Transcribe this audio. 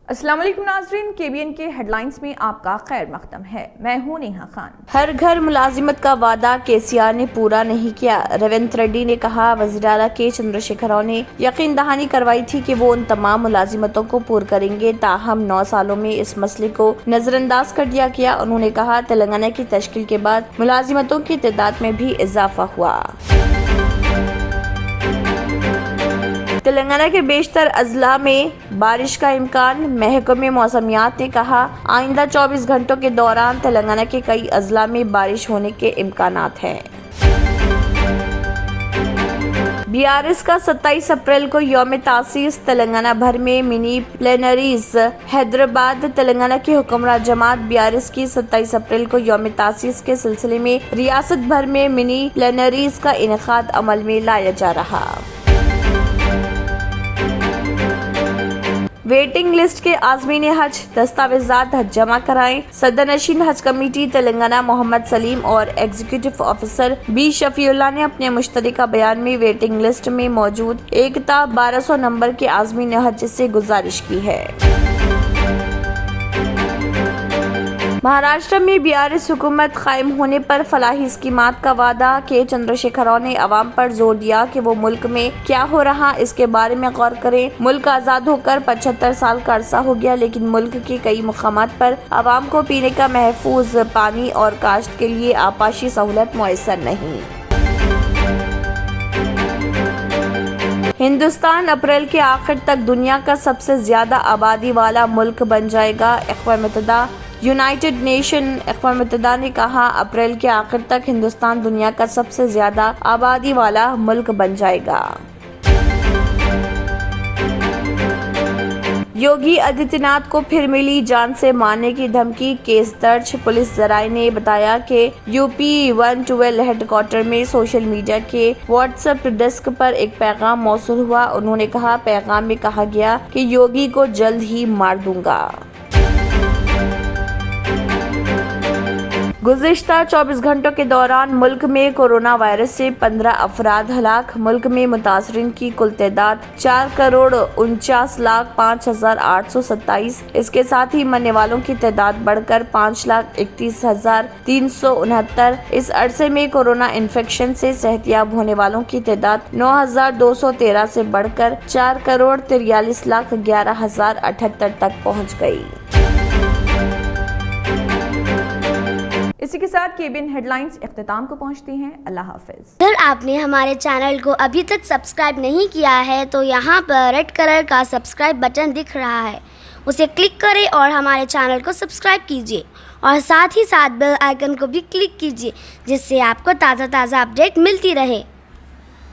السلام علیکم ناظرین، KBN کے ہیڈ لائنز میں آپ کا خیر مقدم ہے۔ میں ہوں نیہا خان۔ ہر گھر ملازمت کا وعدہ KCR نے پورا نہیں کیا۔ ریونت ریڈی نے کہا وزیر اعلیٰ کے چندر شیکھر راؤ نے یقین دہانی کروائی تھی کہ وہ ان تمام ملازمتوں کو پور کریں گے، تاہم 9 سالوں میں اس مسئلے کو نظر انداز کر دیا گیا۔ انہوں نے کہا تلنگانہ کی تشکیل کے بعد ملازمتوں کی تعداد میں بھی اضافہ ہوا۔ تلنگانہ کے بیشتر اضلاع میں بارش کا امکان۔ محکمہ موسمیات نے کہا آئندہ 24 گھنٹوں کے دوران تلنگانہ کے کئی اضلاع میں بارش ہونے کے امکانات ہیں۔ BRS کا 27 اپریل کو یوم تاسیس۔ تلنگانہ بھر میں منی پلینریز۔ حیدرآباد۔ تلنگانہ کی حکمراں جماعت BRS کی 27 اپریل کو یوم تاسیس کے سلسلے میں ریاست بھر میں منی پلینریز کا انعقاد عمل میں لایا جا رہا۔ ویٹنگ لسٹ کے عازمین حج دستاویزات حج جمع کرائیں۔ صدر نشین حج کمیٹی تلنگانہ محمد سلیم اور ایگزیکٹو آفیسر B شفیع اللہ نے اپنے مشترکہ بیان میں ویٹنگ لسٹ میں موجود 1 تا 1200 نمبر کے عازمین حج سے گزارش کی ہے۔ مہاراشٹر میں BRS حکومت قائم ہونے پر فلاحی اسکیمات کا وعدہ۔ چندر شیکھر راؤ نے عوام پر زور دیا کہ وہ ملک میں کیا ہو رہا اس کے بارے میں غور کریں۔ ملک آزاد ہو کر 75 سال کا عرصہ ہو گیا، لیکن ملک کے کئی مقامات پر عوام کو پینے کا محفوظ پانی اور کاشت کے لیے آبپاشی سہولت میسر نہیں۔ ہندوستان اپریل کے آخر تک دنیا کا سب سے زیادہ آبادی والا ملک بن جائے گا۔ اقوام متحدہ یونائیٹڈ نیشن اقوام متحدہ نے کہا اپریل کے آخر تک ہندوستان دنیا کا سب سے زیادہ آبادی والا ملک بن جائے گا۔ یوگی آدتیہ ناتھ کو پھر ملی جان سے مارنے کی دھمکی۔ کیس درج۔ پولیس ذرائع نے بتایا کہ UP 112 ہیڈ کوارٹر میں سوشل میڈیا کے واٹس ایپ ڈیسک پر ایک پیغام موصول ہوا۔ انہوں نے کہا پیغام میں کہا گیا کہ یوگی کو جلد ہی مار دوں گا۔ گزشتہ 24 گھنٹوں کے دوران ملک میں کورونا وائرس سے 15 افراد ہلاک۔ ملک میں متاثرین کی کل تعداد 4,49,05,827۔ اس کے ساتھ ہی مرنے والوں کی تعداد بڑھ کر 5,31,369۔ اس عرصے میں کورونا انفیکشن سے صحت یاب ہونے والوں کی تعداد 9,213 سے بڑھ کر 4,43,11,078 تک پہنچ گئی۔ اسی کے ساتھ KBN ہیڈ لائنز اختتام کو پہنچتی ہیں۔ اللہ حافظ۔ اگر آپ نے ہمارے چینل کو ابھی تک سبسکرائب نہیں کیا ہے تو یہاں پر ریڈ کلر کا سبسکرائب بٹن دکھ رہا ہے، اسے کلک کریں اور ہمارے چینل کو سبسکرائب کیجیے اور ساتھ ہی ساتھ بیل آئیکن کو بھی کلک کیجیے، جس سے آپ کو تازہ اپڈیٹ ملتی رہے۔